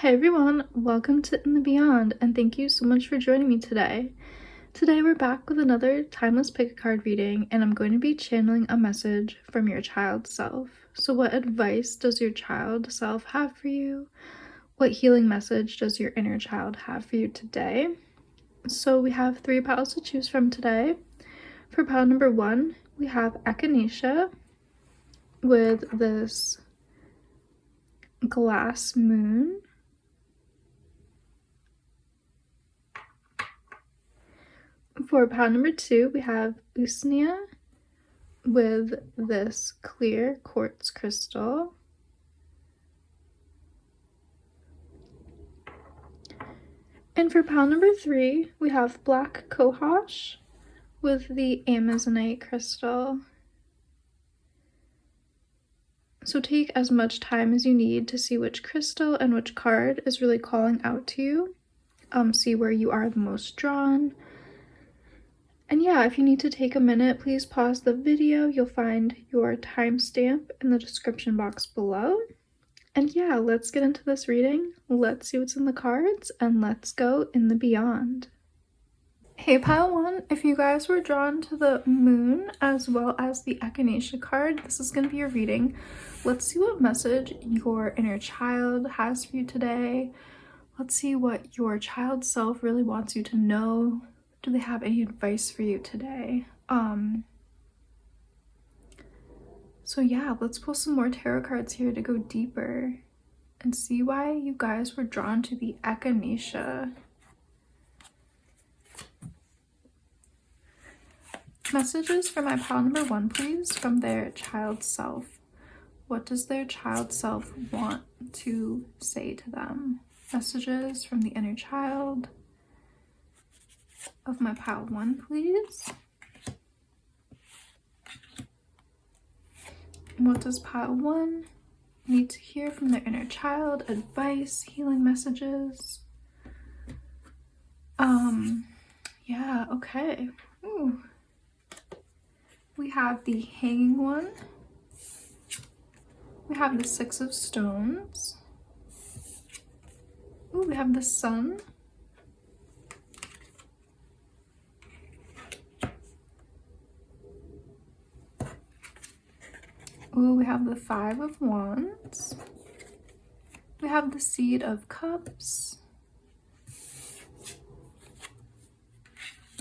Hey everyone, welcome to In the Beyond, and thank you so much for joining me today. Today we're back with another timeless pick a card reading, and I'm going to be channeling a message from your child self. So what advice does your child self have for you? What healing message does your inner child have for you today? So we have 3 piles to choose from today. For pile number 1, we have Echinacea with this glass moon. For pile number 2, we have Usnea with this clear quartz crystal. And for pile number 3, we have black cohosh with the Amazonite crystal. So take as much time as you need to see which crystal and which card is really calling out to you. See where you are the most drawn. And yeah, if you need to take a minute, please pause the video. You'll find your timestamp in the description box below. And yeah, let's get into this reading. Let's see what's in the cards, and let's go in the beyond. Hey pile 1, if you guys were drawn to the moon as well as the Echinacea card, this is going to be your reading. Let's see what message your inner child has for you today. Let's see what your child self really wants you to know. Do they have any advice for you today? So yeah, let's pull some more tarot cards here to go deeper and see why you guys were drawn to the Echinacea. Messages for my pile number 1, please, from their child self. What does their child self want to say to them? Messages from the inner child of my pile 1, please. What does pile 1 need to hear from their inner child? Advice, healing messages. Yeah, okay. Ooh. We have the Hanging One. We have the 6 of Stones. Ooh, we have the Sun. Ooh, we have the 5 of Wands. We have the Seed of Cups.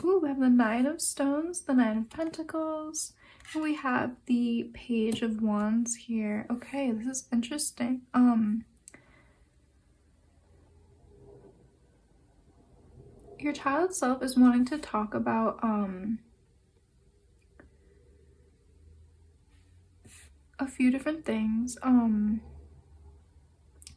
Ooh, we have the 9 of Stones, the 9 of Pentacles, and we have the Page of Wands here. Okay, this is interesting. Your child self is wanting to talk about a few different things.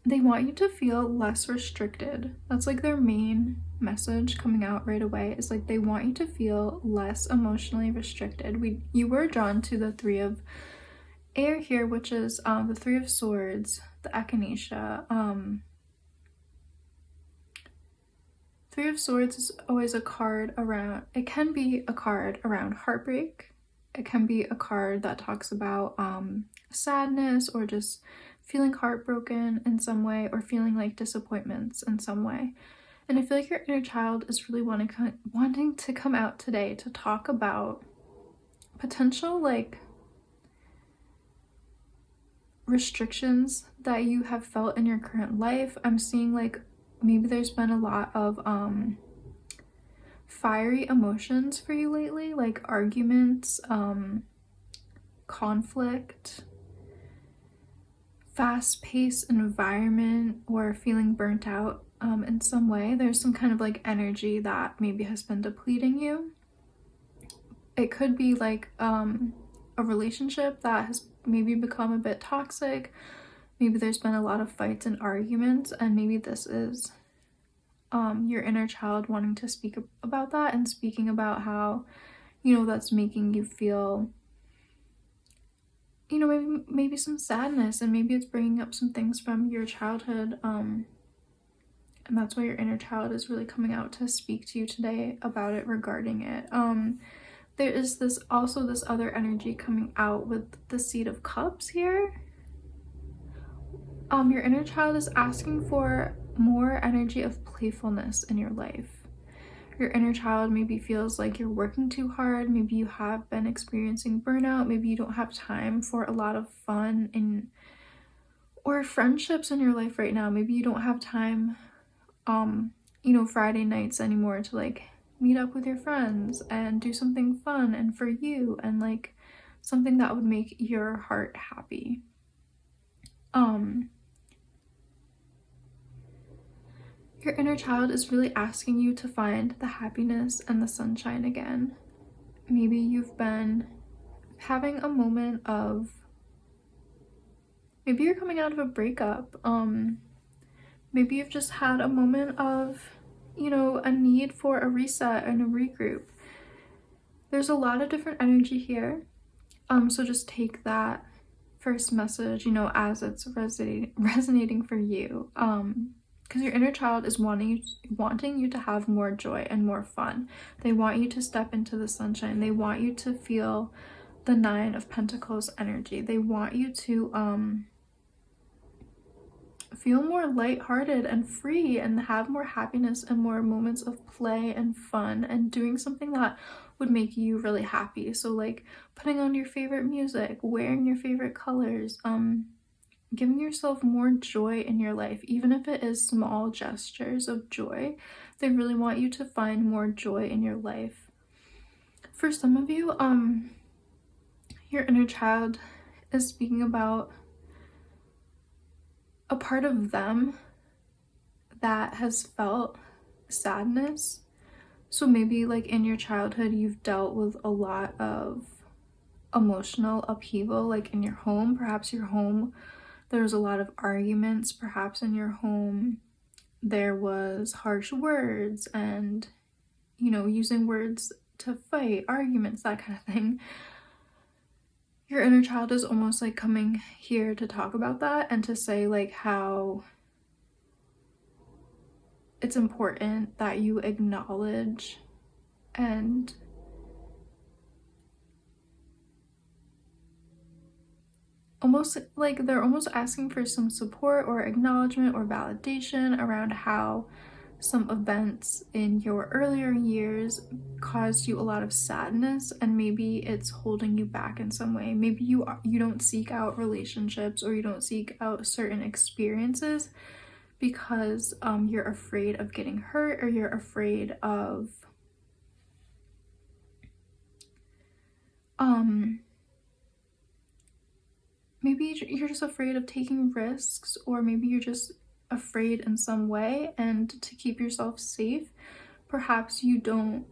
They want you to feel less restricted. That's like their main message coming out right away, is like they want you to feel less emotionally restricted. You were drawn to the 3 of Air here, which is the 3 of Swords, the Echinacea. 3 of Swords is always a card around, it can be a card around heartbreak. It can be a card that talks about sadness, or just feeling heartbroken in some way, or feeling like disappointments in some way. And I feel like your inner child is really wanting to come out today to talk about potential like restrictions that you have felt in your current life. I'm seeing like maybe there's been a lot of fiery emotions for you lately, like arguments, conflict, fast-paced environment, or feeling burnt out in some way. There's some kind of like energy that maybe has been depleting you. It could be like a relationship that has maybe become a bit toxic. Maybe there's been a lot of fights and arguments, and maybe this is your inner child wanting to speak about that, and speaking about how, you know, that's making you feel, you know, maybe some sadness, and maybe it's bringing up some things from your childhood, and that's why your inner child is really coming out to speak to you today about it, regarding it. There is this other energy coming out with the Seed of Cups here. Your inner child is asking for more energy of playfulness in your life. Your inner child maybe feels like you're working too hard. Maybe you have been experiencing burnout. Maybe you don't have time for a lot of fun or friendships in your life right now. Maybe you don't have time, Friday nights anymore to like meet up with your friends and do something fun and for you and like something that would make your heart happy. Your inner child is really asking you to find the happiness and the sunshine again. Maybe you've been having a moment of, maybe you're coming out of a breakup. Maybe you've just had a moment of, a need for a reset and a regroup. There's a lot of different energy here. So just take that first message, as it's resonating for you. Because your inner child is wanting you to have more joy and more fun. They want you to step into the sunshine. They want you to feel the 9 of Pentacles energy. They want you to feel more lighthearted and free and have more happiness and more moments of play and fun and doing something that would make you really happy. So like putting on your favorite music, wearing your favorite colors, giving yourself more joy in your life, even if it is small gestures of joy. They really want you to find more joy in your life. For some of you, your inner child is speaking about a part of them that has felt sadness. So maybe like in your childhood, you've dealt with a lot of emotional upheaval, like in your home. Perhaps your home, there was a lot of arguments. Perhaps in your home, there was harsh words and, using words to fight, arguments, that kind of thing. Your inner child is almost like coming here to talk about that and to say like how it's important that you acknowledge and almost like they're almost asking for some support or acknowledgement or validation around how some events in your earlier years caused you a lot of sadness, and maybe it's holding you back in some way. Maybe you don't seek out relationships or you don't seek out certain experiences because you're afraid of getting hurt, or you're afraid of maybe you're just afraid of taking risks, or maybe you're just afraid in some way, and to keep yourself safe, perhaps you don't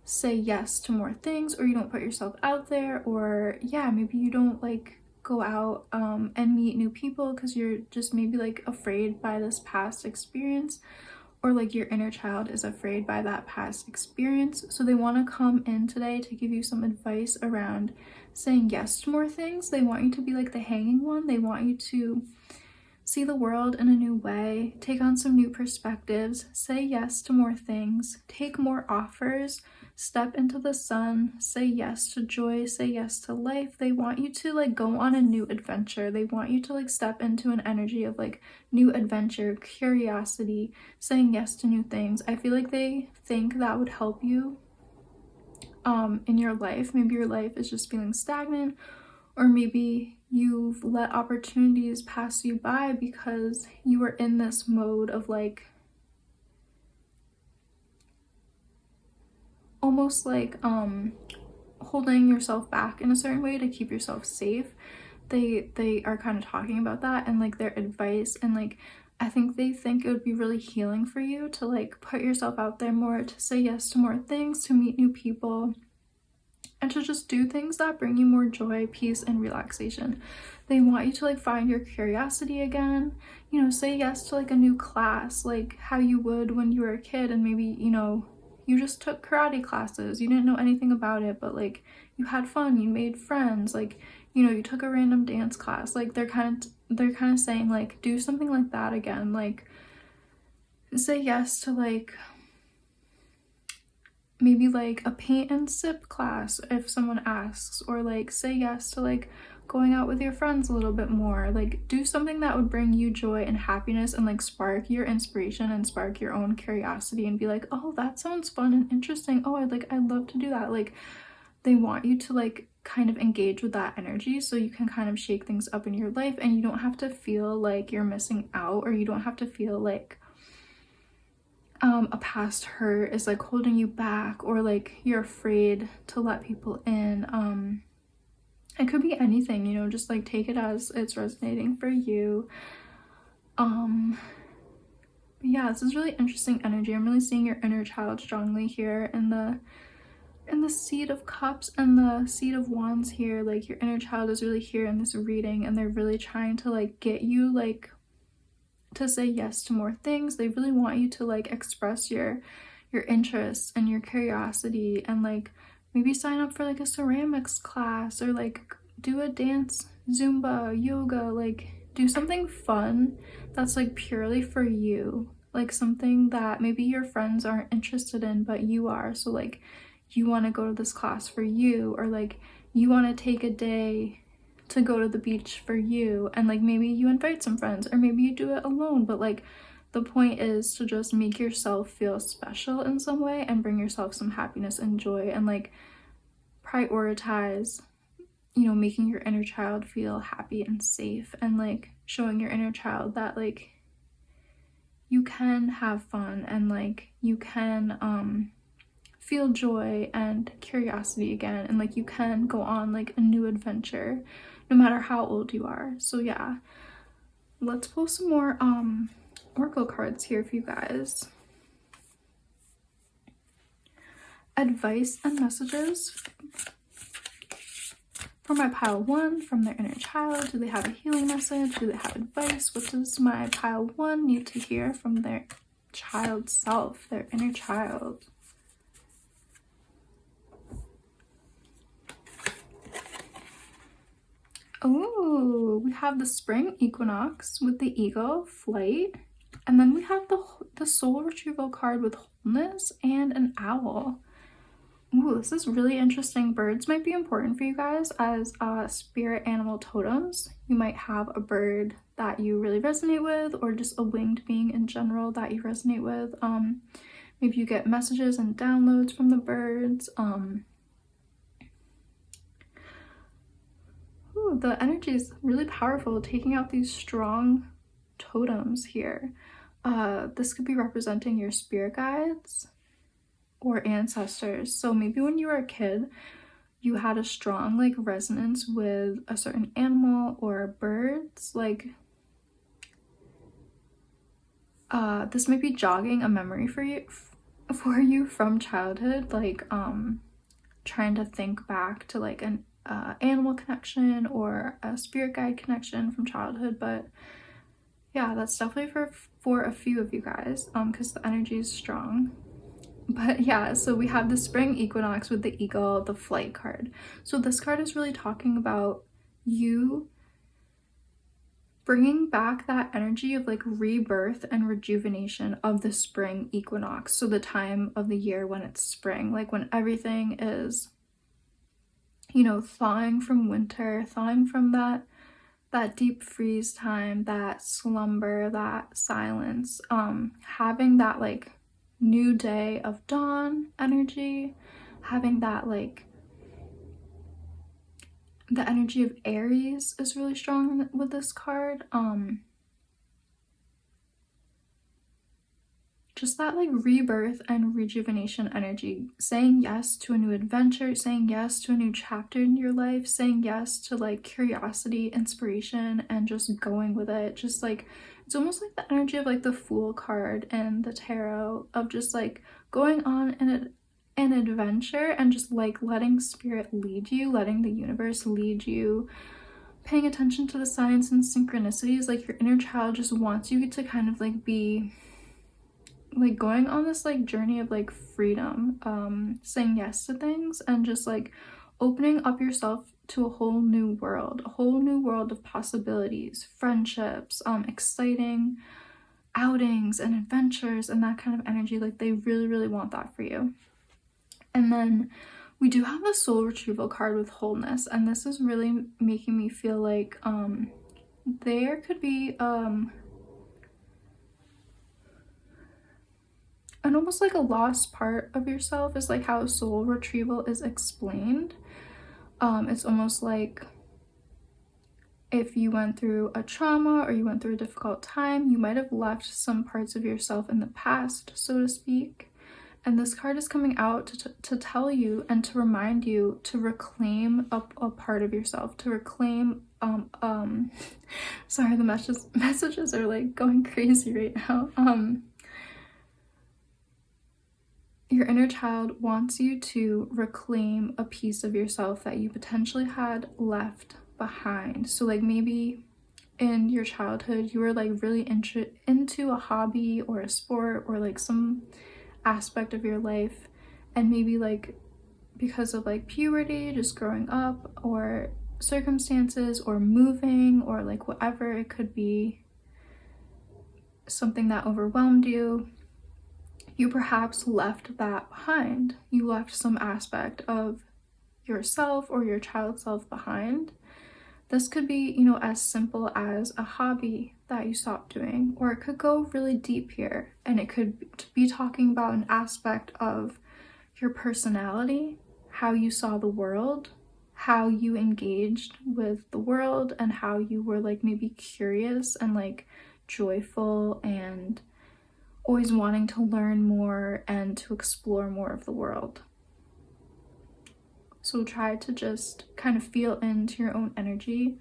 say yes to more things, or you don't put yourself out there, or maybe you don't like go out and meet new people because you're just maybe like afraid by this past experience, or like your inner child is afraid by that past experience. So they want to come in today to give you some advice around saying yes to more things. They want you to be like the hanging one. They want you to see the world in a new way, take on some new perspectives, say yes to more things, take more offers, step into the sun, say yes to joy, say yes to life. They want you to like go on a new adventure. They want you to like step into an energy of like new adventure, curiosity, saying yes to new things. I feel like they think that would help you in your life. Maybe your life is just feeling stagnant, or maybe you've let opportunities pass you by because you were in this mode of like almost like holding yourself back in a certain way to keep yourself safe. They are kind of talking about that and like their advice, and like I think they think it would be really healing for you to like put yourself out there more, to say yes to more things, to meet new people, and to just do things that bring you more joy, peace, and relaxation. They want you to like find your curiosity again, say yes to like a new class, like how you would when you were a kid, and maybe, you just took karate classes, you didn't know anything about it, but like you had fun, you made friends, like, you took a random dance class. Like they're kind of saying like do something like that again, like say yes to like maybe like a paint and sip class if someone asks, or like say yes to like going out with your friends a little bit more. Like, do something that would bring you joy and happiness and like spark your inspiration and spark your own curiosity and be like, oh, that sounds fun and interesting. Oh, I'd love to do that. Like, they want you to like kind of engage with that energy so you can kind of shake things up in your life, and you don't have to feel like you're missing out, or you don't have to feel like a past hurt is like holding you back, or like you're afraid to let people in. It could be anything, you know, just like take it as it's resonating for you. But yeah, this is really interesting energy. I'm really seeing your inner child strongly here in the Seed of Cups and the Seed of Wands here. Like, your inner child is really here in this reading, and they're really trying to like get you like to say yes to more things. They really want you to like express your interests and your curiosity, and like maybe sign up for like a ceramics class, or like do a dance, Zumba, yoga, like do something fun that's like purely for you, like something that maybe your friends aren't interested in but you are. So like you want to go to this class for you, or like you want to take a day to go to the beach for you, and like maybe you invite some friends, or maybe you do it alone, but like the point is to just make yourself feel special in some way and bring yourself some happiness and joy, and like prioritize, you know, making your inner child feel happy and safe, and like showing your inner child that like you can have fun, and like you can feel joy and curiosity again, and like you can go on like a new adventure no matter how old you are. So yeah, let's pull some more oracle cards here for you guys. Advice and messages for my pile 1 from their inner child. Do they have a healing message? Do they have advice? What does my pile 1 need to hear from their child self, their inner child? Oh, we have the spring equinox with the eagle, flight, and then we have the soul retrieval card with wholeness and an owl. Ooh, this is really interesting. Birds might be important for you guys as spirit animal totems. You might have a bird that you really resonate with, or just a winged being in general that you resonate with. Maybe you get messages and downloads from the birds. Ooh, the energy is really powerful, taking out these strong totems here. This could be representing your spirit guides or ancestors. So maybe when you were a kid, you had a strong like resonance with a certain animal or birds. Like this might be jogging a memory for you from childhood, like trying to think back to like an animal connection or a spirit guide connection from childhood. But yeah, that's definitely for a few of you guys, because the energy is strong. But yeah, so we have the spring equinox with the eagle, the flight card. So this card is really talking about you bringing back that energy of like rebirth and rejuvenation of the spring equinox. So the time of the year when it's spring, like when everything is, you know, thawing from winter, thawing from that deep freeze time, that slumber, that silence, having that like new day of dawn energy, having that like the energy of Aries is really strong with this card. Just that like rebirth and rejuvenation energy, saying yes to a new adventure, saying yes to a new chapter in your life, saying yes to like curiosity, inspiration, and just going with it. Just like, it's almost like the energy of like the Fool card and the tarot, of just like going on an adventure and just like letting spirit lead you, letting the universe lead you, paying attention to the signs and synchronicities. Like your inner child just wants you to kind of like be like going on this like journey of like freedom, saying yes to things, and just like opening up yourself to a whole new world of possibilities, friendships, exciting outings and adventures, and that kind of energy. Like they really want that for you. And then We do have the soul retrieval card with wholeness, and this is really making me feel like there could be an almost like a lost part of yourself, is like how soul retrieval is explained. It's almost like if you went through a trauma or you went through a difficult time, you might have left some parts of yourself in the past, so to speak. And this card is coming out to tell you and to remind you to reclaim a part of yourself, to reclaim, sorry, the messages are like going crazy right now. Your inner child wants you to reclaim a piece of yourself that you potentially had left behind. So like maybe in your childhood you were like really into a hobby or a sport or like some aspect of your life, and maybe like because of like puberty, just growing up, or circumstances, or moving, or like whatever it could be, something that overwhelmed you, you perhaps left that behind. You left some aspect of yourself or your child self behind. This could be, you know, as simple as a hobby that you stopped doing, or it could go really deep here, and it could be talking about an aspect of your personality, how you saw the world, how you engaged with the world, and how you were like maybe curious and like joyful and always wanting to learn more and to explore more of the world. So try to just kind of feel into your own energy,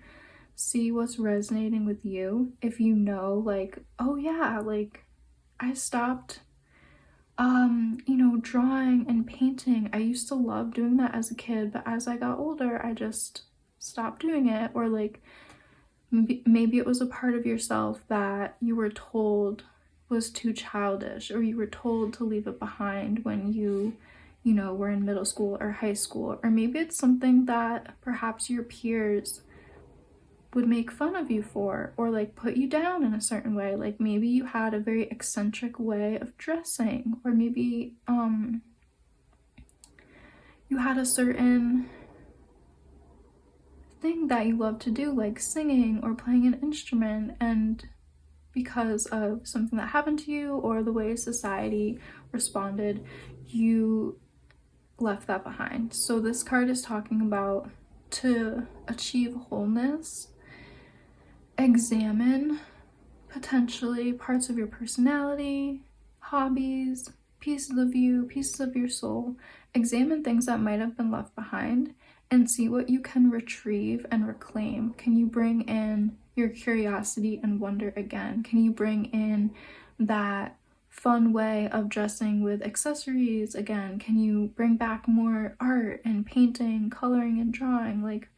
see what's resonating with you. If you know like, oh yeah, like I stopped you know, drawing and painting. I used to love doing that as a kid, but as I got older I just stopped doing it. Or like maybe it was a part of yourself that you were told was too childish, or you were told to leave it behind when you know, were in middle school or high school. Or maybe it's something that perhaps your peers would make fun of you for, or like put you down in a certain way. Like maybe you had a very eccentric way of dressing, or maybe you had a certain thing that you love to do, like singing or playing an instrument, and because of something that happened to you or the way society responded, you left that behind. So this card is talking about to achieve wholeness, examine potentially parts of your personality, hobbies, pieces of you, pieces of your soul. Examine things that might have been left behind and see what you can retrieve and reclaim. Can you bring in your curiosity and wonder again? Can you bring in that fun way of dressing with accessories again? Can you bring back more art and painting, coloring and drawing? Like,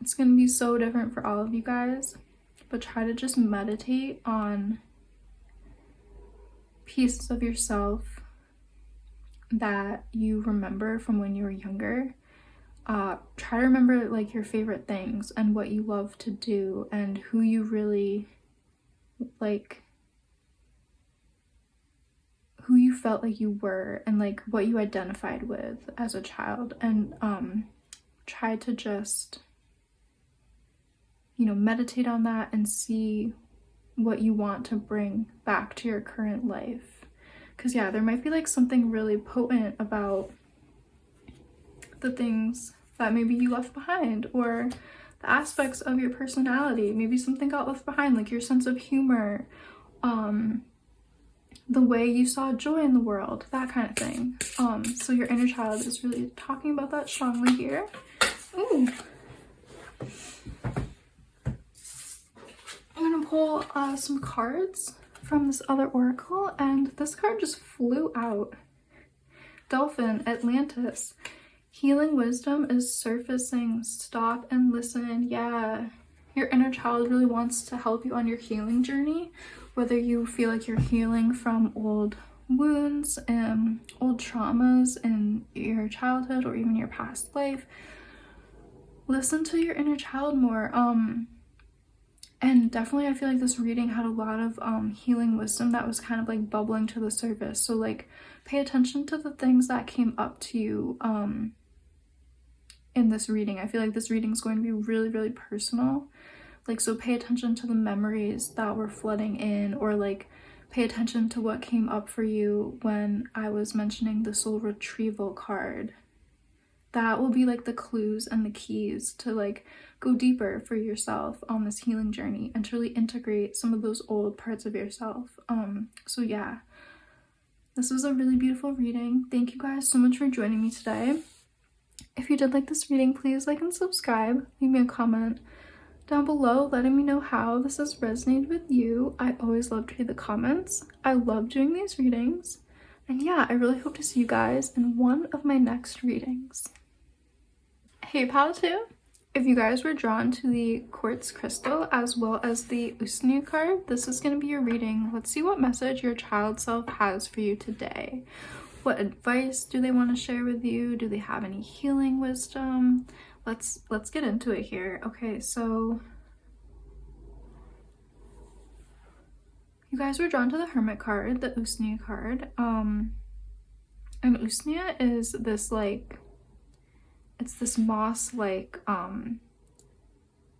it's going to be so different for all of you guys, but try to just meditate on pieces of yourself that you remember from when you were younger. Try to remember like your favorite things and what you love to do and who you really like, who you felt like you were, and like what you identified with as a child. And try to just, you know, meditate on that and see what you want to bring back to your current life. Because yeah, there might be like something really potent about the things that maybe you left behind, or the aspects of your personality. Maybe something got left behind, like your sense of humor, the way you saw joy in the world, that kind of thing. So your inner child is really talking about that strongly here. Ooh. I'm gonna pull some cards from this other oracle, and this card just flew out. Dolphin, Atlantis. Healing wisdom is surfacing. Stop and listen. Yeah, your inner child really wants to help you on your healing journey, whether you feel like you're healing from old wounds and old traumas in your childhood or even your past life. Listen to your inner child more. And definitely I feel like this reading had a lot of healing wisdom that was kind of like bubbling to the surface. So like pay attention to the things that came up to you in this reading. I feel like this reading is going to be really, really personal. Like, so pay attention to the memories that were flooding in, or like pay attention to what came up for you when I was mentioning the soul retrieval card. That will be like the clues and the keys to like go deeper for yourself on this healing journey and to really integrate some of those old parts of yourself. So yeah, this was a really beautiful reading. Thank you guys so much for joining me today. If you did like this reading, please like and subscribe. Leave me a comment down below letting me know how this has resonated with you. I always love to read the comments. I love doing these readings. And yeah, I really hope to see you guys in one of my next readings. Hey pal too, if you guys were drawn to the quartz crystal as well as the Usnu card, this is going to be your reading. Let's see what message your child self has for you today. What advice do they want to share with you? Do they have any healing wisdom? Let's get into it here. Okay, so you guys were drawn to the Hermit card, the Usnu card. And Usnia is this like, it's this moss like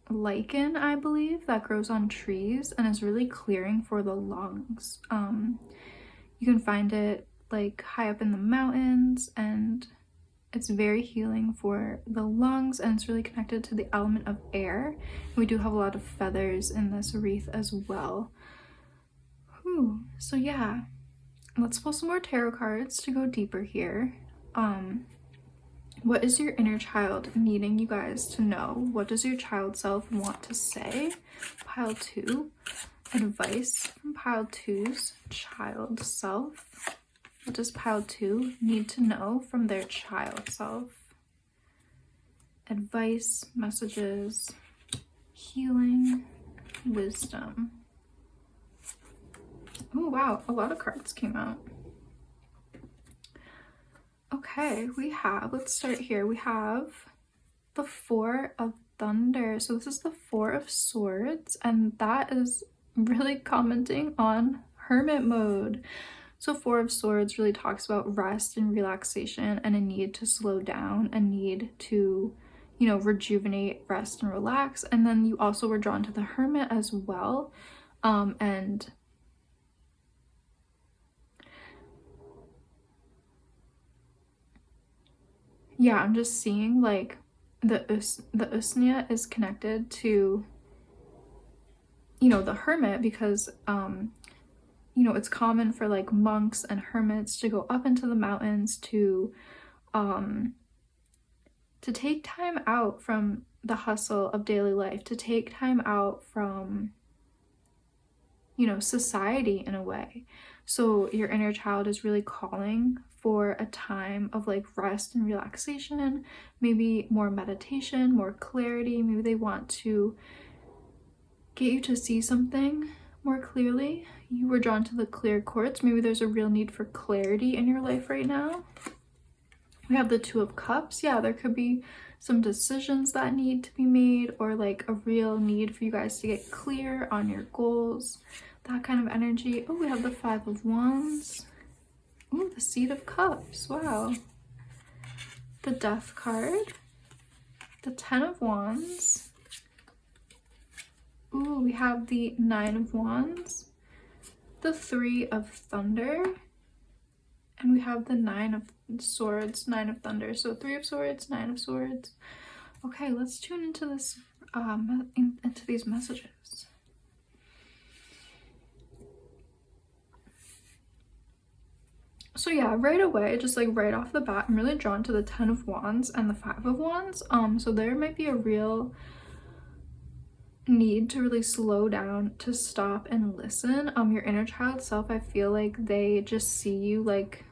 lichen, I believe, that grows on trees and is really clearing for the lungs. You can find it like high up in the mountains, and it's very healing for the lungs, and it's really connected to the element of air. We do have a lot of feathers in this wreath as well. Whew. So yeah, let's pull some more tarot cards to go deeper here. What is your inner child needing you guys to know? What does your child self want to say? Pile 2. Advice from pile 2's child self. What does pile 2 need to know from their child self? Advice, messages, healing, wisdom. Oh wow, a lot of cards came out. Okay, let's start here. We have the Four of Thunder. So this is the Four of Swords, and that is really commenting on hermit mode. So Four of Swords really talks about rest and relaxation and a need to slow down, a need to, you know, rejuvenate, rest and relax. And then you also were drawn to the Hermit as well. And yeah, I'm just seeing like the Usnia is connected to, you know, the Hermit because you know, it's common for like monks and hermits to go up into the mountains to take time out from the hustle of daily life, to take time out from, you know, society in a way. So your inner child is really calling for a time of like rest and relaxation, maybe more meditation, more clarity. Maybe they want to get you to see something more clearly. You were drawn to the clear quartz. Maybe there's a real need for clarity in your life right now. We have the Two of Cups. Yeah, there could be some decisions that need to be made, or like a real need for you guys to get clear on your goals, that kind of energy. Oh, we have the Five of Wands. Oh, the Seed of Cups. Wow. The Death card. The Ten of Wands. Ooh, we have the Nine of Wands, the Three of Thunder, and we have the Nine of Swords, Nine of Thunder. So Three of Swords, Nine of Swords. Okay, let's tune into this, into these messages. So yeah, right away, just like right off the bat, I'm really drawn to the Ten of Wands and the Five of Wands. So there might be a real need to really slow down, to stop and listen. Your inner child self, I feel like they just see you like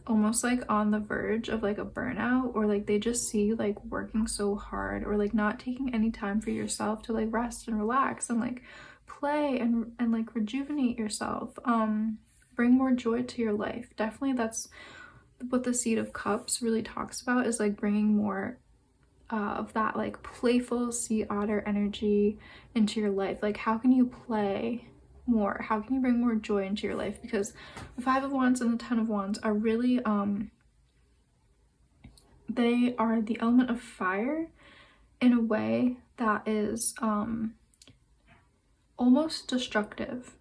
almost like on the verge of like a burnout, or like they just see you like working so hard, or like not taking any time for yourself to like rest and relax and like play and like rejuvenate yourself, bring more joy to your life. Definitely that's what the Seed of Cups really talks about, is like bringing more of that like playful sea otter energy into your life. Like, how can you play more? How can you bring more joy into your life? Because the Five of Wands and the Ten of Wands are really they are the element of fire in a way that is almost destructive.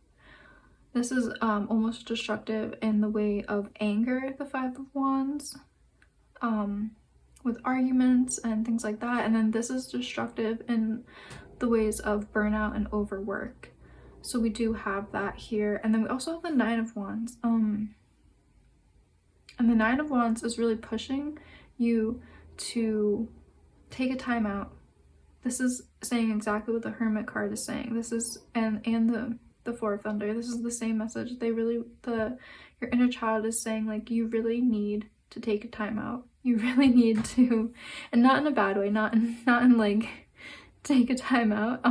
This is almost destructive in the way of anger, the Five of Wands, with arguments and things like that. And then this is destructive in the ways of burnout and overwork. So we do have that here. And then we also have the Nine of Wands. And the Nine of Wands is really pushing you to take a time out. This is saying exactly what the Hermit card is saying. This is, and the Four of Thunder, this is the same message. Your inner child is saying, like, you really need to take a time out. You really need to, and not in a bad way, not in like take a time out,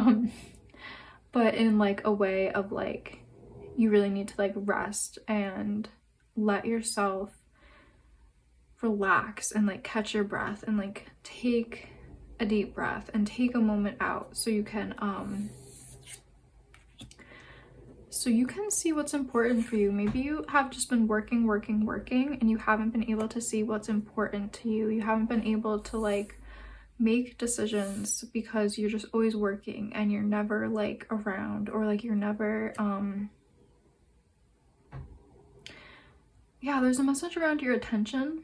but in like a way of like, you really need to like rest and let yourself relax and like catch your breath and like take a deep breath and take a moment out so you can see what's important for you. Maybe you have just been working and you haven't been able to see what's important to you. You haven't been able to like make decisions because you're just always working and you're never like around, or like you're never yeah, there's a message around your attention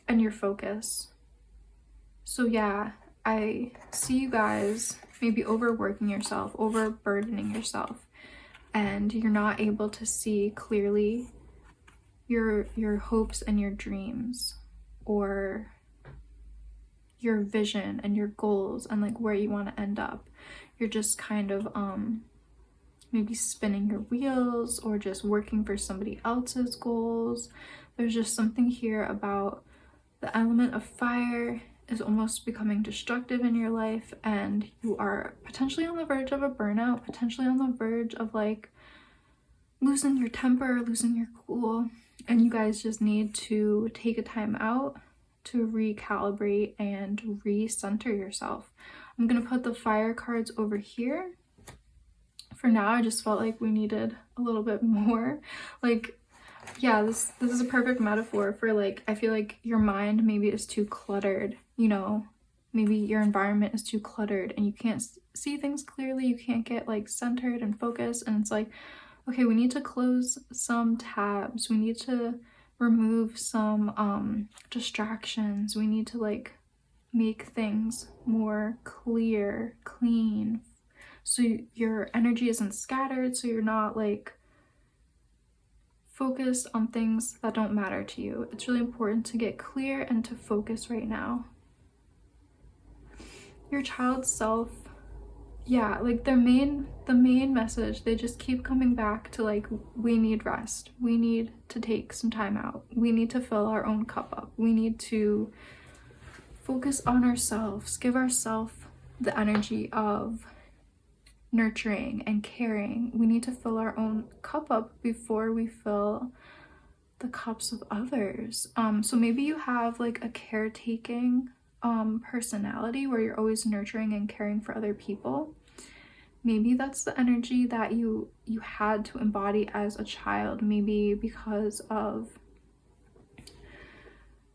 and your focus. So yeah, I see you guys maybe overworking yourself, overburdening yourself, and you're not able to see clearly your hopes and your dreams, or your vision and your goals and like where you want to end up. You're just kind of maybe spinning your wheels or just working for somebody else's goals. There's just something here about the element of fire is almost becoming destructive in your life, and you are potentially on the verge of a burnout, potentially on the verge of like losing your temper, losing your cool, and you guys just need to take a time out to recalibrate and recenter yourself. I'm gonna put the fire cards over here. For now, I just felt like we needed a little bit more. Like, yeah, this is a perfect metaphor for like, I feel like your mind maybe is too cluttered, you know, maybe your environment is too cluttered and you can't see things clearly, you can't get like centered and focused, and it's like, okay, we need to close some tabs, we need to remove some distractions, we need to like make things more clear, clean, so your energy isn't scattered, so you're not like focused on things that don't matter to you. It's really important to get clear and to focus right now. Your child's self, yeah, like the main message, they just keep coming back to like, we need rest, we need to take some time out, we need to fill our own cup up, we need to focus on ourselves, give ourselves the energy of nurturing and caring. We need to fill our own cup up before we fill the cups of others. So maybe you have like a caretaking personality where you're always nurturing and caring for other people. Maybe that's the energy that you had to embody as a child, maybe because of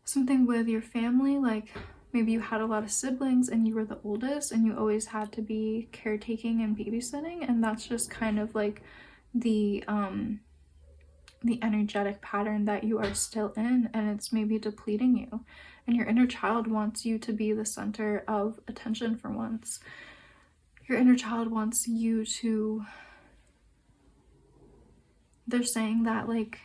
something with your family, like maybe you had a lot of siblings and you were the oldest and you always had to be caretaking and babysitting, and that's just kind of like the energetic pattern that you are still in, and it's maybe depleting you, and your inner child wants you to be the center of attention for once. Your inner child wants you to, they're saying that like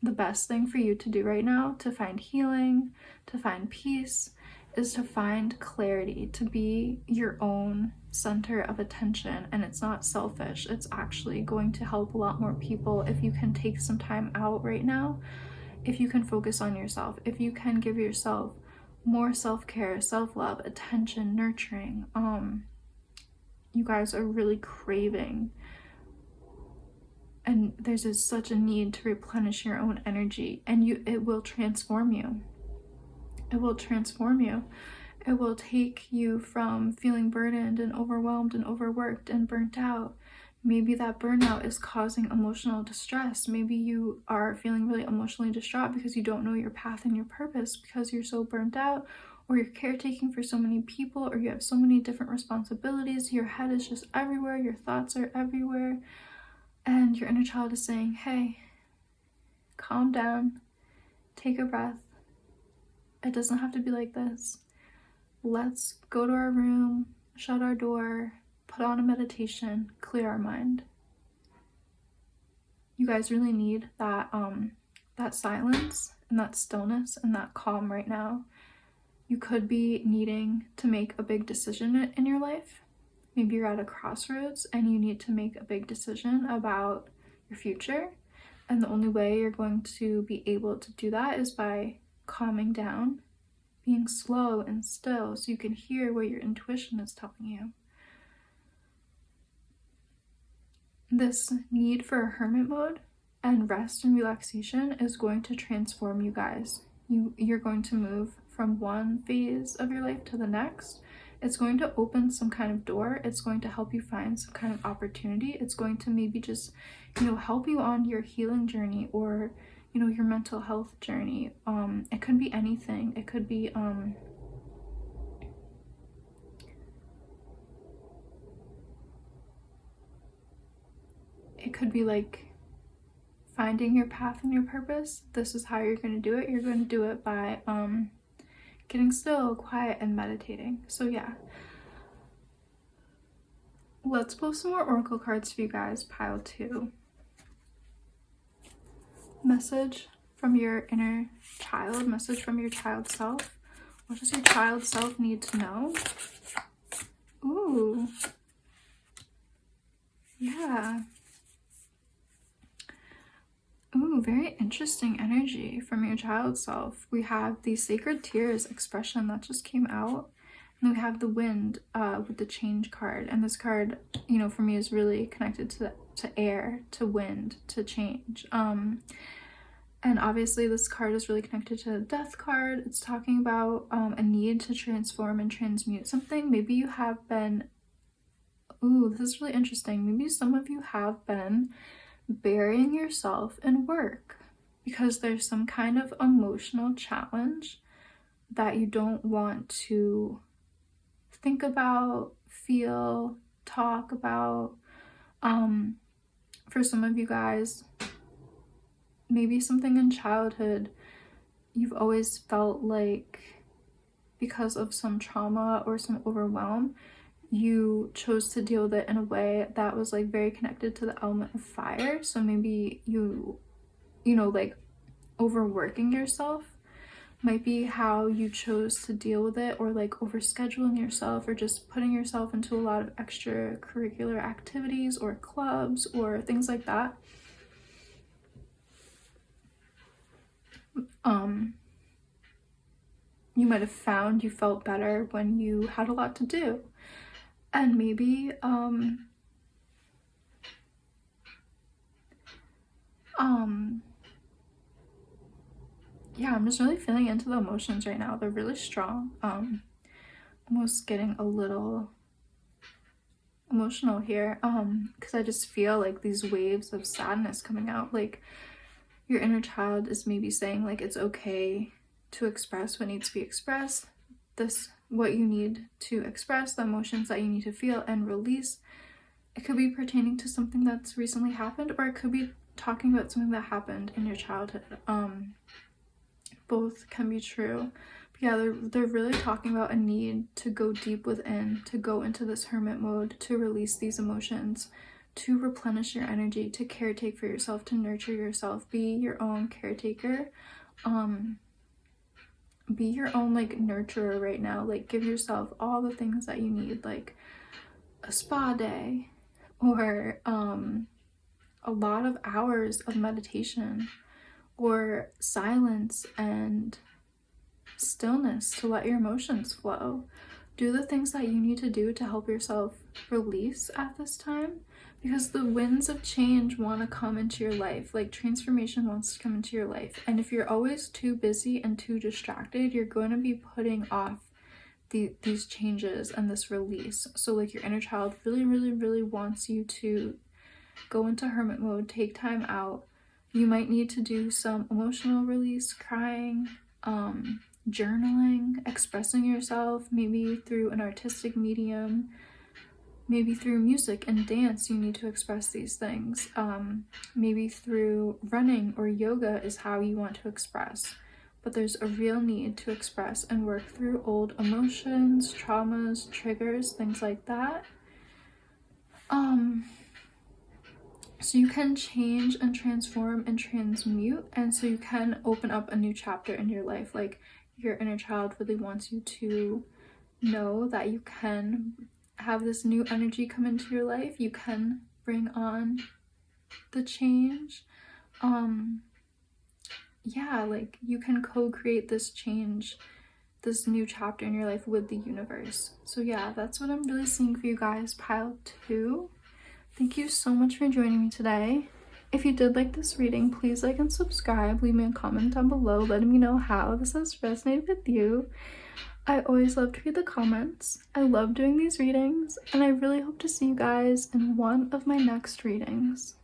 the best thing for you to do right now to find healing, to find peace, is to find clarity, to be your own center of attention. And it's not selfish, it's actually going to help a lot more people if you can take some time out right now, if you can focus on yourself, if you can give yourself more self-care, self-love, attention, nurturing. You guys are really craving, and there's such a need to replenish your own energy, and it will transform you. It will transform you. It will take you from feeling burdened and overwhelmed and overworked and burnt out. Maybe that burnout is causing emotional distress. Maybe you are feeling really emotionally distraught because you don't know your path and your purpose because you're so burnt out, or you're caretaking for so many people, or you have so many different responsibilities. Your head is just everywhere, your thoughts are everywhere, and your inner child is saying, hey, calm down, take a breath. It doesn't have to be like this. Let's go to our room, shut our door, put on a meditation, clear our mind. You guys really need that silence and that stillness and that calm right now. You could be needing to make a big decision in your life. Maybe you're at a crossroads and you need to make a big decision about your future. And the only way you're going to be able to do that is by calming down, being slow and still so you can hear what your intuition is telling you. This need for a hermit mode and rest and relaxation is going to transform you guys. You're going to move from one phase of your life to the next. It's going to open some kind of door. It's going to help you find some kind of opportunity. It's going to maybe just, help you on your healing journey, or, your mental health journey. It could be anything. It could be, like finding your path and your purpose. This is how you're going to do it. You're going to do it by getting still, quiet, and meditating. So yeah, let's pull some more oracle cards for you guys. Pile 2. Message from your inner child, message from your child self. What does your child self need to know? Ooh, yeah. Ooh, very interesting energy from your child self. We have the sacred tears expression that just came out. And then we have the wind with the change card. And this card, for me is really connected to air, to wind, to change. And obviously this card is really connected to the death card. It's talking about a need to transform and transmute something. Maybe you have been, this is really interesting. Maybe some of you have been burying yourself in work because there's some kind of emotional challenge that you don't want to think about, feel, talk about. For some of you guys, maybe something in childhood, you've always felt like because of some trauma or some overwhelm, you chose to deal with it in a way that was like very connected to the element of fire. So maybe you like overworking yourself might be how you chose to deal with it, or like overscheduling yourself, or just putting yourself into a lot of extracurricular activities or clubs or things like that. You might have found you felt better when you had a lot to do. And maybe yeah, I'm just really feeling into the emotions right now. They're really strong. Almost getting a little emotional here, because I just feel like these waves of sadness coming out. Like your inner child is maybe saying like it's okay to express what needs to be expressed, what you need to express, the emotions that you need to feel and release. It could be pertaining to something that's recently happened, or it could be talking about something that happened in your childhood. Both can be true. But yeah, they're really talking about a need to go deep within, to go into this hermit mode, to release these emotions, to replenish your energy, to caretake for yourself, to nurture yourself, be your own caretaker. Be your own like nurturer right now. Like give yourself all the things that you need, like a spa day, or a lot of hours of meditation, or silence and stillness to let your emotions flow. Do the things that you need to do to help yourself release at this time, because the winds of change want to come into your life. Like transformation wants to come into your life, and if you're always too busy and too distracted, you're going to be putting off these changes and this release. So like your inner child really wants you to go into hermit mode, take time out. You might need to do some emotional release, crying, journaling, expressing yourself, maybe through an artistic medium, maybe through music and dance. You need to express these things. Maybe through running or yoga is how you want to express. But there's a real need to express and work through old emotions, traumas, triggers, things like that. So you can change and transform and transmute, and so you can open up a new chapter in your life. Like your inner child really wants you to know that you can have this new energy come into your life. You can bring on the change. Yeah, like you can co-create this change, this new chapter in your life with the universe. So yeah, that's what I'm really seeing for you guys, pile 2. Thank you so much for joining me today. If you did like this reading, please like and subscribe. Leave me a comment down below letting me know how this has resonated with you. I always love to read the comments. I love doing these readings, and I really hope to see you guys in one of my next readings.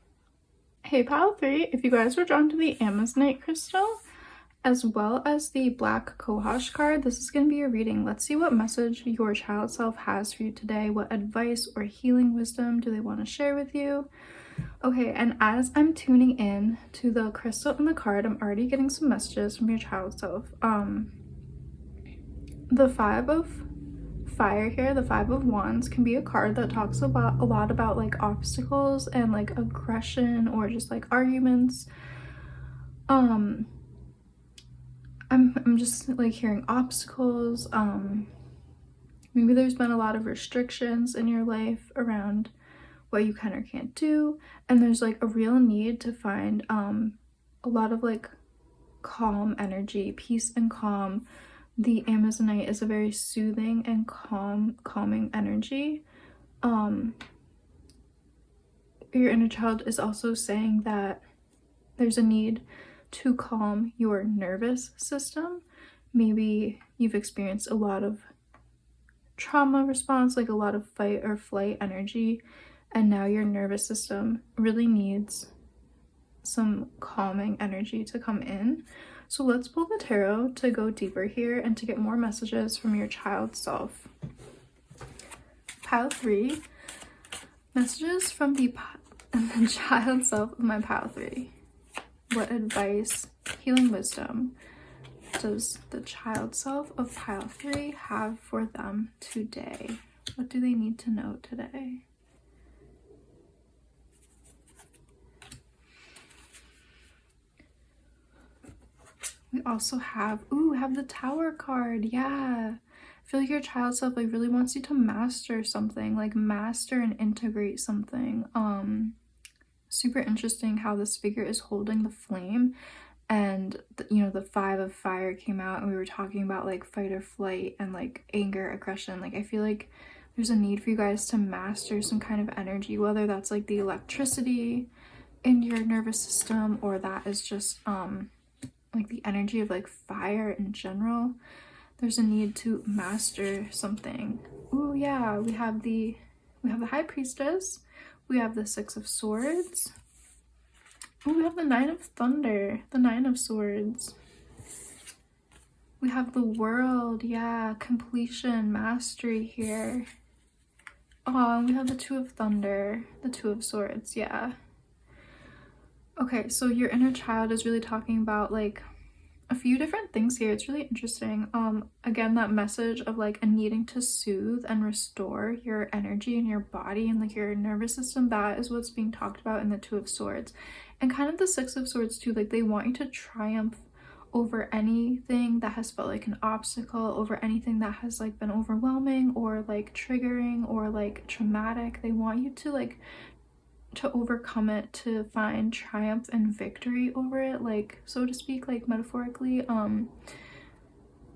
Hey pile 3, if you guys were drawn to the Amazonite crystal as well as the black Kohash card, this is going to be your reading. Let's see what message your child self has for you today. What advice or healing wisdom do they want to share with you? Okay, and as I'm tuning in to the crystal and the card, I'm already getting some messages from your child self. The 5 of Fire here, the 5 of Wands, can be a card that talks about a lot about like obstacles and like aggression or just like arguments. I'm just like hearing obstacles. Maybe there's been a lot of restrictions in your life around what you can or can't do, and there's like a real need to find a lot of like calm energy, peace and calm. The Amazonite is a very soothing and calming energy. Your inner child is also saying that there's a need to calm your nervous system. Maybe you've experienced a lot of trauma response, like a lot of fight or flight energy, and now your nervous system really needs some calming energy to come in. So let's pull the tarot to go deeper here and to get more messages from your child self. Pile 3, messages from the child self of my pile 3. What advice, healing wisdom does the child self of pile 3 have for them today? What do they need to know today? We also have the Tower card. Yeah, I feel like your child self like really wants you to master something, like master and integrate something. Super interesting how this figure is holding the flame, and the 5 of Fire came out, and we were talking about like fight or flight and like anger, aggression. Like I feel like there's a need for you guys to master some kind of energy, whether that's like the electricity in your nervous system, or that is just like the energy of like fire in general. There's a need to master something. Oh yeah, we have the High Priestess. We have the 6 of Swords. Oh, we have the 9 of Thunder, the 9 of Swords. We have the World. Yeah, completion, mastery here. Oh, and we have the 2 of Thunder, the 2 of Swords. Yeah. Okay, so your inner child is really talking about like a few different things here. It's really interesting. Again, that message of like a needing to soothe and restore your energy in your body and like your nervous system, that is what's being talked about in the 2 of Swords. And kind of the 6 of Swords too, like they want you to triumph over anything that has felt like an obstacle, over anything that has like been overwhelming or like triggering or like traumatic. They want you to like to overcome it, to find triumph and victory over it, like so to speak, like metaphorically.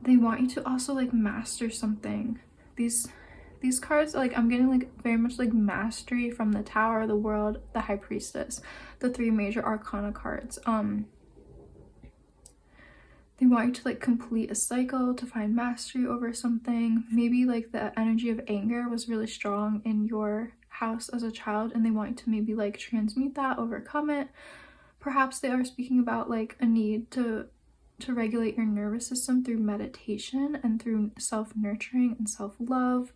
They want you to also like master something. These cards, like I'm getting like very much like mastery from the Tower, the World, the High Priestess, the 3 major arcana cards. They want you to like complete a cycle, to find mastery over something. Maybe like the energy of anger was really strong in your house as a child, and they want you to maybe like transmute that, overcome it. Perhaps they are speaking about like a need to regulate your nervous system through meditation and through self-nurturing and self-love.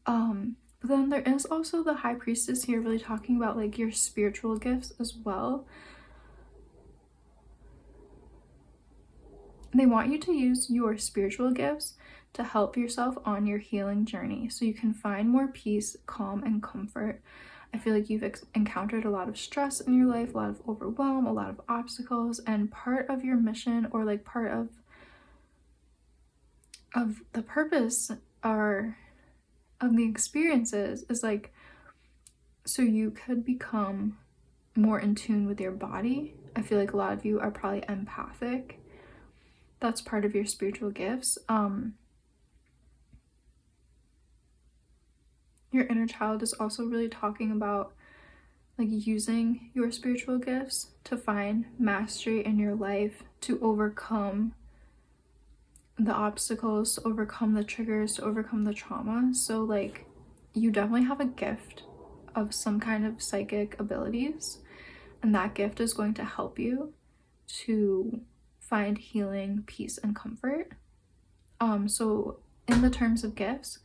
But then there is also the High Priestess here really talking about like your spiritual gifts as well. They want you to use your spiritual gifts to help yourself on your healing journey so you can find more peace, calm, and comfort. I feel like you've encountered a lot of stress in your life, a lot of overwhelm, a lot of obstacles, and part of your mission, or like part of the purpose or of the experiences, is like so you could become more in tune with your body. I feel like a lot of you are probably empathic. That's part of your spiritual gifts. Your inner child is also really talking about like using your spiritual gifts to find mastery in your life, to overcome the obstacles, to overcome the triggers, to overcome the trauma. So like you definitely have a gift of some kind of psychic abilities, and that gift is going to help you to find healing, peace, and comfort. So in the terms of gifts,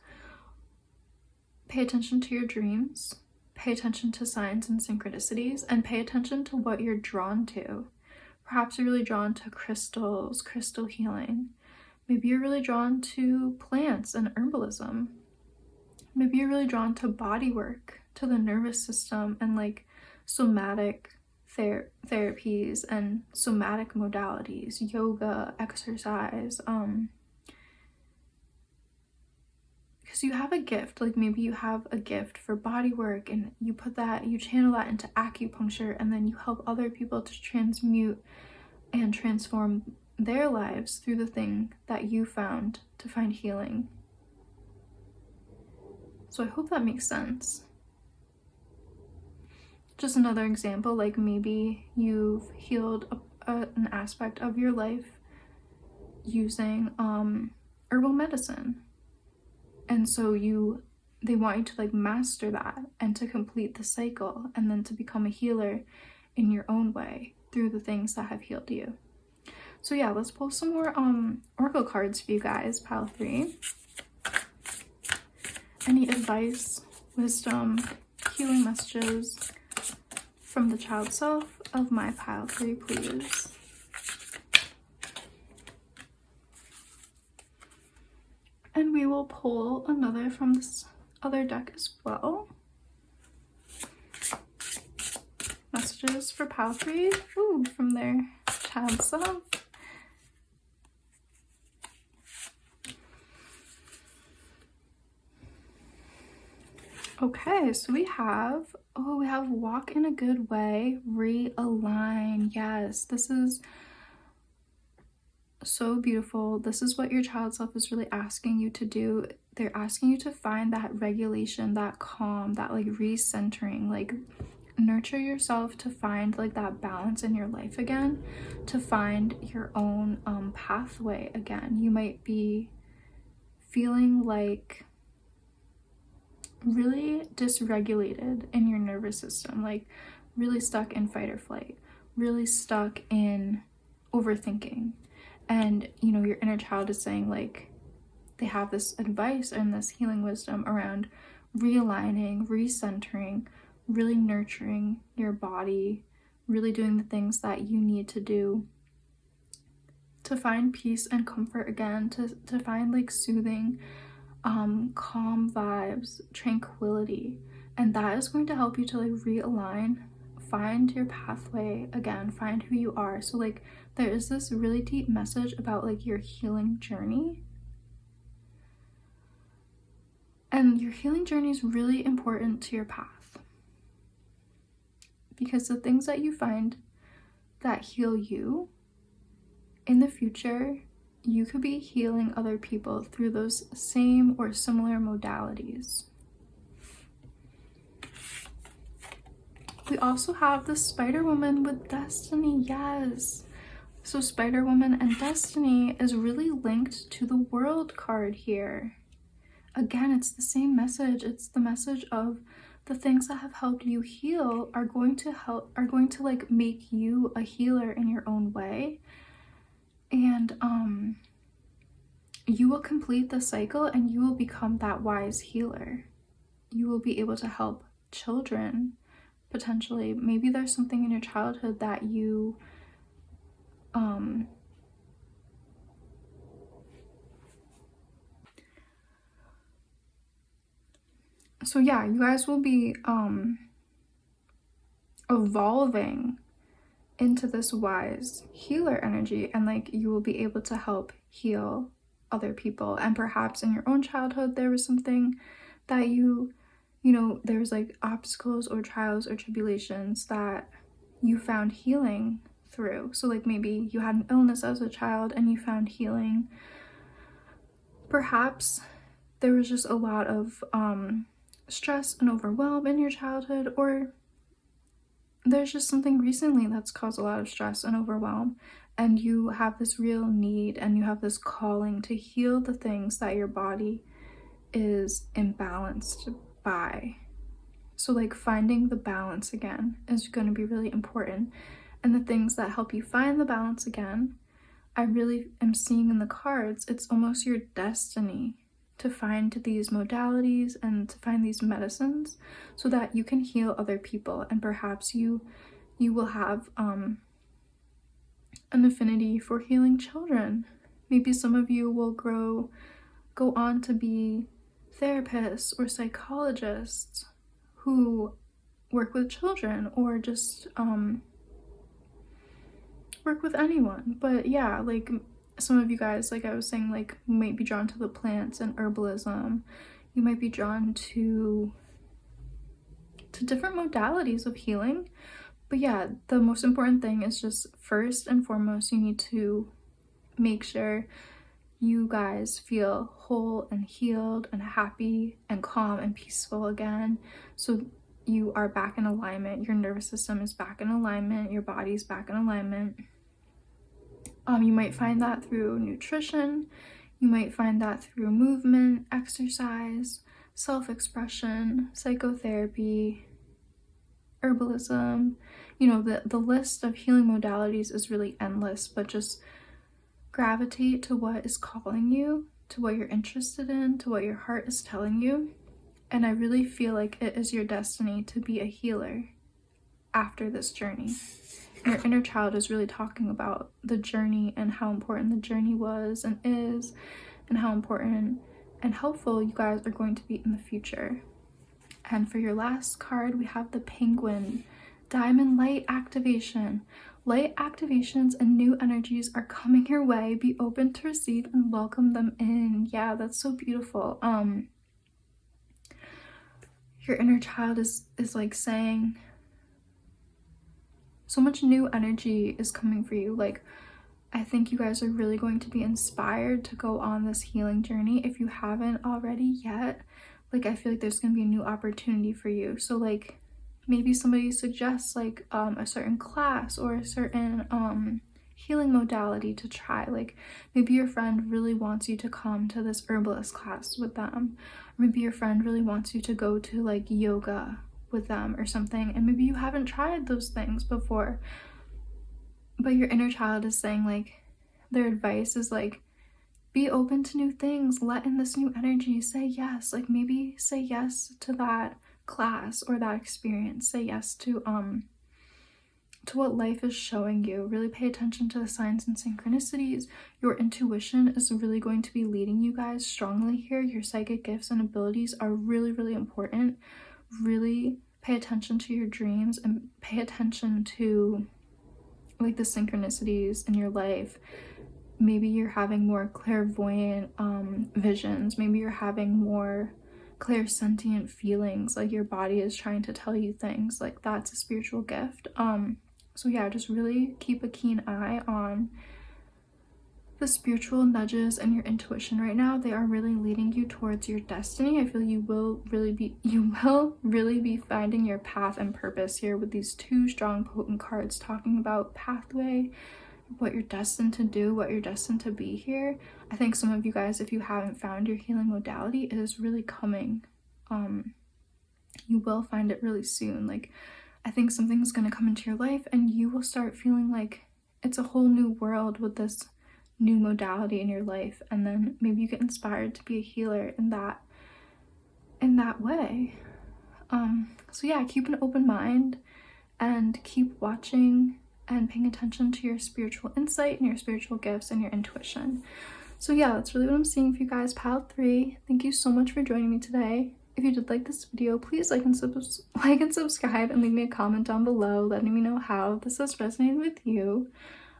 pay attention to your dreams, pay attention to signs and synchronicities, and pay attention to what you're drawn to. Perhaps you're really drawn to crystals, crystal healing. Maybe you're really drawn to plants and herbalism. Maybe you're really drawn to body work, to the nervous system, and like somatic therapies and somatic modalities, yoga, exercise, because you have a gift. Like maybe you have a gift for body work, and you channel that into acupuncture, and then you help other people to transmute and transform their lives through the thing that you found to find healing. So I hope that makes sense. Just another example, like maybe you've healed an aspect of your life using herbal medicine, and so they want you to like master that and to complete the cycle, and then to become a healer in your own way through the things that have healed you. So yeah, let's pull some more oracle cards for you guys, pile 3. Any advice, wisdom, healing messages from the child self of my pile 3, please. And we will pull another from this other deck as well. Messages for pile 3, from their child self. Okay, so we have walk in a good way, realign. Yes, this is so beautiful. This is what your child self is really asking you to do. They're asking you to find that regulation, that calm, that like recentering, like nurture yourself to find like that balance in your life again, to find your own pathway again. You might be feeling like really dysregulated in your nervous system, like really stuck in fight or flight, really stuck in overthinking. And your inner child is saying like they have this advice and this healing wisdom around realigning, recentering, really nurturing your body, really doing the things that you need to do to find peace and comfort again, to find like soothing, calm vibes, tranquility. And that is going to help you to like realign, find your pathway again, find who you are. So like there is this really deep message about like your healing journey, and your healing journey is really important to your path, because the things that you find that heal you in the future, you could be healing other people through those same or similar modalities. We also have the Spider Woman with Destiny. Yes. So Spider Woman and Destiny is really linked to the World card here. Again, it's the same message. It's the message of the things that have helped you heal are going to like make you a healer in your own way. And you will complete the cycle and you will become that wise healer. You will be able to help children, potentially. Maybe there's something in your childhood that you so yeah, you guys will be evolving into this wise healer energy, and like you will be able to help heal other people. And perhaps in your own childhood there was something that you know, there was like obstacles or trials or tribulations that you found healing through. So like maybe you had an illness as a child and you found healing. Perhaps there was just a lot of stress and overwhelm in your childhood, or there's just something recently that's caused a lot of stress and overwhelm, and you have this real need and you have this calling to heal the things that your body is imbalanced by. So like finding the balance again is going to be really important. And the things that help you find the balance again, I really am seeing in the cards, it's almost your destiny to find these modalities and to find these medicines so that you can heal other people. And perhaps you will have an affinity for healing children. Maybe some of you will go on to be therapists or psychologists who work with children, or just work with anyone. But yeah, like some of you guys, like I was saying, like might be drawn to the plants and herbalism. You might be drawn to different modalities of healing. But yeah, the most important thing is just first and foremost, you need to make sure you guys feel whole and healed and happy and calm and peaceful again. So you are back in alignment. Your nervous system is back in alignment. Your body's back in alignment. You might find that through nutrition. You might find that through movement, exercise, self-expression, psychotherapy, herbalism. You know, the list of healing modalities is really endless, but just gravitate to what is calling you, to what you're interested in, to what your heart is telling you. And I really feel like it is your destiny to be a healer after this journey. Your inner child is really talking about the journey and how important the journey was and is, and how important and helpful you guys are going to be in the future. And for your last card, we have the Penguin. Diamond light activation. Light activations and new energies are coming your way. Be open to receive and welcome them in. Yeah, that's so beautiful. Your inner child is like saying so much new energy is coming for you. Like, I think you guys are really going to be inspired to go on this healing journey. If you haven't already yet, like I feel like there's gonna be a new opportunity for you. So like maybe somebody suggests like a certain class or a certain healing modality to try. Like maybe your friend really wants you to come to this herbalist class with them. Or maybe your friend really wants you to go to like yoga with them or something, and maybe you haven't tried those things before, but your inner child is saying like their advice is like, be open to new things, let in this new energy, say yes. Like maybe say yes to that class or that experience, say yes to what life is showing you. Really pay attention to the signs and synchronicities. Your intuition is really going to be leading you guys strongly here. Your psychic gifts and abilities are really, really important. Really pay attention to your dreams and pay attention to like the synchronicities in your life. Maybe you're having more clairvoyant visions. Maybe you're having more clairsentient feelings, like your body is trying to tell you things. Like that's a spiritual gift. So yeah, just really keep a keen eye on the spiritual nudges and your intuition right now. They are really leading you towards your destiny. I feel you will really be finding your path and purpose here with these two strong potent cards talking about pathway what you're destined to do, what you're destined to be here. I think some of you guys, if you haven't found your healing modality, it is really coming. You will find it really soon. Like, I think something's gonna come into your life and you will start feeling like it's a whole new world with this new modality in your life, and then maybe you get inspired to be a healer in that way. So yeah, keep an open mind and keep watching and paying attention to your spiritual insight and your spiritual gifts and your intuition. So yeah, that's really what I'm seeing for you guys, pile 3. Thank you so much for joining me today. If you did like this video, please like and subscribe and leave me a comment down below letting me know how this has resonated with you.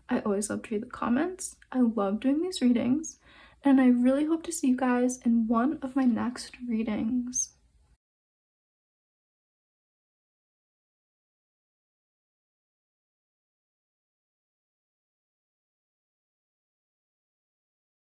I always love to read the comments. I love doing these readings, and I really hope to see you guys in one of my next readings.